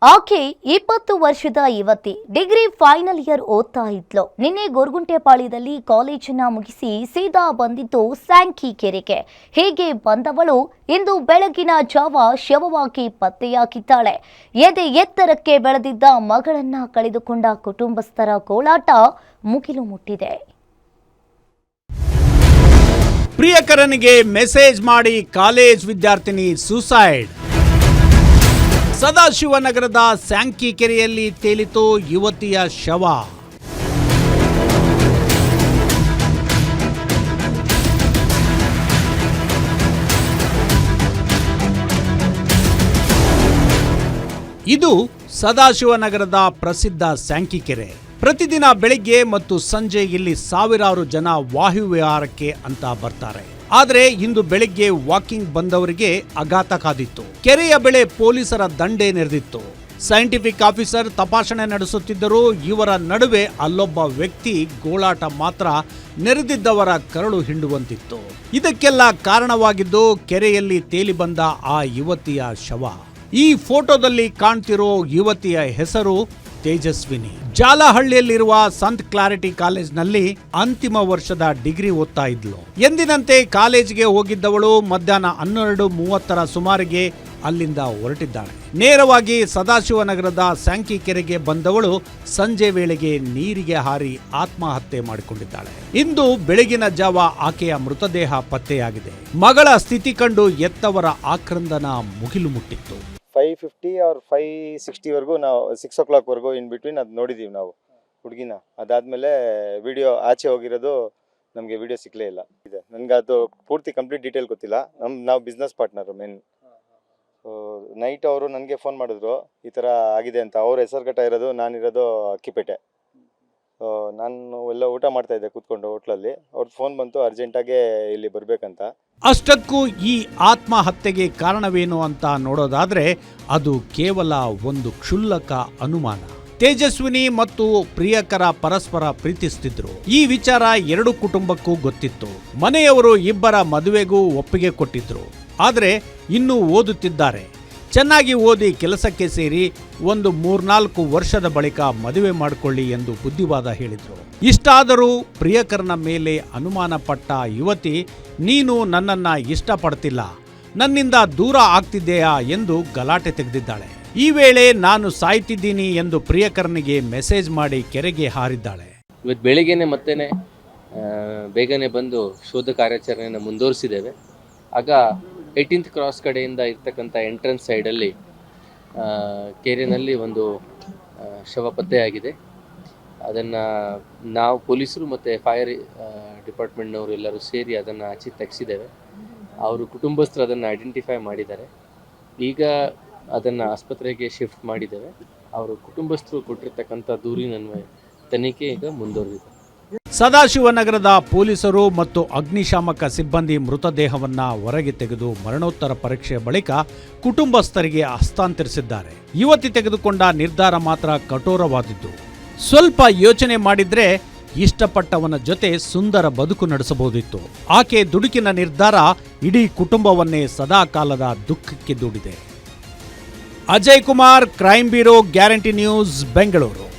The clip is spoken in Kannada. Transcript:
ಆಕೆ 20 ವರ್ಷದ ಯುವತಿ ಡಿಗ್ರಿ ಫೈನಲ್ ಇಯರ್ ಓದ್ತಾ ಇದ್ಲು. ನಿನ್ನೆ ಗೊರಗುಂಟೆಪಾಳ್ಯದಲ್ಲಿ ಕಾಲೇಜನ್ನ ಮುಗಿಸಿ ಸೀದಾ ಬಂದಿದ್ದು ಸ್ಯಾಂಕಿ ಕೆರೆಗೆ. ಹೀಗೆ ಬಂದವಳು ಇಂದು ಬೆಳಗಿನ ಜಾವ ಶವವಾಗಿ ಪತ್ತೆಯಾಗಿದ್ದಾಳೆ. ಎದೆ ಎತ್ತರಕ್ಕೆ ಬೆಳೆದಿದ್ದ ಮಗಳನ್ನ ಕಳೆದುಕೊಂಡ ಕುಟುಂಬಸ್ಥರ ಗೋಳಾಟ ಮುಗಿಲು ಮುಟ್ಟಿದೆ. ಪ್ರಿಯಕರನಿಗೆ ಮೆಸೇಜ್ ಮಾಡಿ ಕಾಲೇಜ್ ವಿದ್ಯಾರ್ಥಿನಿ ಸೂಸೈಡ್. ಸದಾಶಿವನಗರದ ಸ್ಯಾಂಕಿ ಕೆರೆಯಲ್ಲಿ ತೇಲಿತು ಯುವತಿಯ ಶವ. ಇದು ಸದಾಶಿವನಗರದ ಪ್ರಸಿದ್ಧ ಸ್ಯಾಂಕಿ ಕೆರೆ. ಪ್ರತಿದಿನ ಬೆಳಿಗ್ಗೆ ಮತ್ತು ಸಂಜೆ ಇಲ್ಲಿ ಸಾವಿರಾರು ಜನ ವಾಯುವಿಹಾರಕ್ಕೆ ಅಂತ ಬರ್ತಾರೆ. ಆದರೆ ಇಂದು ಬೆಳಿಗ್ಗೆ ವಾಕಿಂಗ್ ಬಂದವರಿಗೆ ಆಘಾತ ಕಾದಿತ್ತು. ಕೆರೆಯ ಬಳಿ ಪೊಲೀಸರ ದಂಡೆ ನೆರೆದಿತ್ತು. ಸೈಂಟಿಫಿಕ್ ಆಫೀಸರ್ ತಪಾಸಣೆ ನಡೆಸುತ್ತಿದ್ದರೂ ಇವರ ನಡುವೆ ಅಲ್ಲೊಬ್ಬ ವ್ಯಕ್ತಿ ಗೋಳಾಟ ಮಾತ್ರ ನೆರೆದಿದ್ದವರ ಕರಳು ಹಿಂಡುವಂತಿತ್ತು. ಇದಕ್ಕೆಲ್ಲ ಕಾರಣವಾಗಿದ್ದು ಕೆರೆಯಲ್ಲಿ ತೇಲಿ ಬಂದ ಆ ಯುವತಿಯ ಶವ. ಈ ಫೋಟೋದಲ್ಲಿ ಕಾಣ್ತಿರೋ ಯುವತಿಯ ಹೆಸರು ತೇಜಸ್ವಿನಿ. ಜಾಲಹಳ್ಳಿಯಲ್ಲಿರುವ ಸಂತ್ ಕ್ಲಾರಿಟಿ ಕಾಲೇಜ್ನಲ್ಲಿ ಅಂತಿಮ ವರ್ಷದ ಡಿಗ್ರಿ ಓದ್ತಾ ಇದ್ಲು. ಎಂದಿನಂತೆ ಕಾಲೇಜ್ಗೆ ಹೋಗಿದ್ದವಳು ಮಧ್ಯಾಹ್ನ 12:30 ಸುಮಾರಿಗೆ ಅಲ್ಲಿಂದ ಹೊರಟಿದ್ದಾಳೆ. ನೇರವಾಗಿ ಸದಾಶಿವನಗರದ ಸ್ಯಾಂಕಿ ಕೆರೆಗೆ ಬಂದವಳು ಸಂಜೆ ವೇಳೆಗೆ ನೀರಿಗೆ ಹಾರಿ ಆತ್ಮಹತ್ಯೆ ಮಾಡಿಕೊಂಡಿದ್ದಾಳೆ. ಇಂದು ಬೆಳಗಿನ ಜಾವ ಆಕೆಯ ಮೃತದೇಹ ಪತ್ತೆಯಾಗಿದೆ. ಮಗಳ ಸ್ಥಿತಿ ಕಂಡು ಎತ್ತವರ ಆಕ್ರಂದನ ಮುಗಿಲು ಮುಟ್ಟಿತ್ತು. 550 ಆರ್ 560 ನಾವು 6 o'clock ಇನ್ ಬಿಟ್ವೀನ್ ಅದು ನೋಡಿದೀವಿ ನಾವು ಹುಡುಗಿನ. ಅದಾದ್ಮೇಲೆ ವಿಡಿಯೋ ಆಚೆ ಹೋಗಿರೋದು ನಮಗೆ ವಿಡಿಯೋ ಸಿಕ್ಕಲೇ ಇಲ್ಲ. ಇದೆ ನನಗೆ ಅದು ಪೂರ್ತಿ ಕಂಪ್ಲೀಟ್ ಡೀಟೇಲ್ ಗೊತ್ತಿಲ್ಲ. ನಾವು ಬಿಸ್ನೆಸ್ ಪಾರ್ಟ್ನರ್ ಮೇನ್. ನೈಟ್ ಅವರು ನನಗೆ ಫೋನ್ ಮಾಡಿದ್ರು ಈ ಥರ ಆಗಿದೆ ಅಂತ. ಅವ್ರ ಹೆಸರುಘಟ್ಟ ಇರೋದು, ನಾನಿರೋದು ಅಕ್ಕಿಪೇಟೆ. ನಾನು ಎಲ್ಲ ಊಟ ಮಾಡ್ತಾ ಇದ್ದೆ ಕೂತ್ಕೊಂಡು ಹೋಟ್ಲಲ್ಲಿ. ಅವ್ರದ್ದು ಫೋನ್ ಬಂತು ಅರ್ಜೆಂಟಾಗೆ ಇಲ್ಲಿ ಬರಬೇಕಂತ. ಅಷ್ಟಕ್ಕೂ ಈ ಆತ್ಮಹತ್ಯೆಗೆ ಕಾರಣವೇನು ಅಂತ ನೋಡೋದಾದ್ರೆ ಅದು ಕೇವಲ ಒಂದು ಕ್ಷುಲ್ಲಕ ಅನುಮಾನ. ತೇಜಸ್ವಿನಿ ಮತ್ತು ಪ್ರಿಯಕರ ಪರಸ್ಪರ ಪ್ರೀತಿಸುತ್ತಿದ್ರು. ಈ ವಿಚಾರ ಎರಡು ಕುಟುಂಬಕ್ಕೂ ಗೊತ್ತಿತ್ತು. ಮನೆಯವರು ಇಬ್ಬರ ಮದುವೆಗೂ ಒಪ್ಪಿಗೆ ಕೊಟ್ಟಿದ್ರು. ಆದರೆ ಇನ್ನೂ ಓದುತ್ತಿದ್ದಾರೆ. ಚೆನ್ನಾಗಿ ಓದಿ ಕೆಲಸಕ್ಕೆ ಸೇರಿ ಒಂದು 3-4 ವರ್ಷದ ಬಳಿಕ ಮದುವೆ ಮಾಡಿಕೊಳ್ಳಿ ಎಂದು ಬುದ್ಧಿವಾದ ಹೇಳಿದ್ರು. ಇಷ್ಟಾದರೂ ಪ್ರಿಯಕರನ ಮೇಲೆ ಅನುಮಾನ ಪಟ್ಟ ಯುವತಿ, ನೀನು ನನ್ನನ್ನ ಇಷ್ಟಪಡ್ತಿಲ್ಲ, ನನ್ನಿಂದ ದೂರ ಆಗ್ತಿದ್ದೀಯಾ ಎಂದು ಗಲಾಟೆ ತೆಗೆದಿದ್ದಾಳೆ. ಈ ವೇಳೆ ನಾನು ಸಾಯ್ತಿದ್ದೀನಿ ಎಂದು ಪ್ರಿಯಕರನಿಗೆ ಮೆಸೇಜ್ ಮಾಡಿ ಕೆರೆಗೆ ಹಾರಿದ್ದಾಳೆ. ಇವತ್ತು ಬೆಳಿಗ್ಗೆನೆ ಮತ್ತೇನೆ ಬೇಗನೆ ಬಂದು ಶೋಧ ಕಾರ್ಯಾಚರಣೆಯನ್ನು ಮುಂದುವರಿಸಿದ್ದೇವೆ. ಆಗ 18th ಕ್ರಾಸ್ ಕಡೆಯಿಂದ ಇರ್ತಕ್ಕಂಥ ಎಂಟ್ರೆನ್ಸ್ ಸೈಡಲ್ಲಿ ಕೆರೆಯಲ್ಲಿ ಒಂದು ಶವ ಪತ್ತೆಯಾಗಿದೆ. ಅದನ್ನು ನಾವು ಪೊಲೀಸರು ಮತ್ತು ಫೈರ್ ಡಿಪಾರ್ಟ್ಮೆಂಟ್ನವರು ಎಲ್ಲರೂ ಸೇರಿ ಅದನ್ನು ಆಚೆ ತೆಗೆಸಿದ್ದೇವೆ. ಅವರು ಕುಟುಂಬಸ್ಥರು ಅದನ್ನು ಐಡೆಂಟಿಫೈ ಮಾಡಿದ್ದಾರೆ. ಈಗ ಅದನ್ನು ಆಸ್ಪತ್ರೆಗೆ ಶಿಫ್ಟ್ ಮಾಡಿದ್ದೇವೆ. ಅವರು ಕುಟುಂಬಸ್ಥರು ಕೊಟ್ಟಿರ್ತಕ್ಕಂಥ ದೂರಿನನ್ವಯ ತನಿಖೆ ಈಗ ಮುಂದುವರೆದಿದೆ. ಸದಾಶಿವನಗರದ ಪೊಲೀಸರು ಮತ್ತು ಅಗ್ನಿಶಾಮಕ ಸಿಬ್ಬಂದಿ ಮೃತದೇಹವನ್ನ ಹೊರಗೆ ತೆಗೆದು ಮರಣೋತ್ತರ ಪರೀಕ್ಷೆ ಬಳಿಕ ಕುಟುಂಬಸ್ಥರಿಗೆ ಹಸ್ತಾಂತರಿಸಿದ್ದಾರೆ. ಯುವತಿ ತೆಗೆದುಕೊಂಡ ನಿರ್ಧಾರ ಮಾತ್ರ ಕಠೋರವಾದದ್ದು. ಸ್ವಲ್ಪ ಯೋಚನೆ ಮಾಡಿದ್ರೆ ಇಷ್ಟಪಟ್ಟವನ ಜೊತೆ ಸುಂದರ ಬದುಕು ನಡೆಸಬಹುದಿತ್ತು. ಆಕೆ ದುಡುಕಿನ ನಿರ್ಧಾರ ಇಡೀ ಕುಟುಂಬವನ್ನೇ ಸದಾ ಕಾಲದ ದುಃಖಕ್ಕೆ ದೂಡಿದೆ. Ajay Kumar, crime bureau, guarantee news, Bengaluru.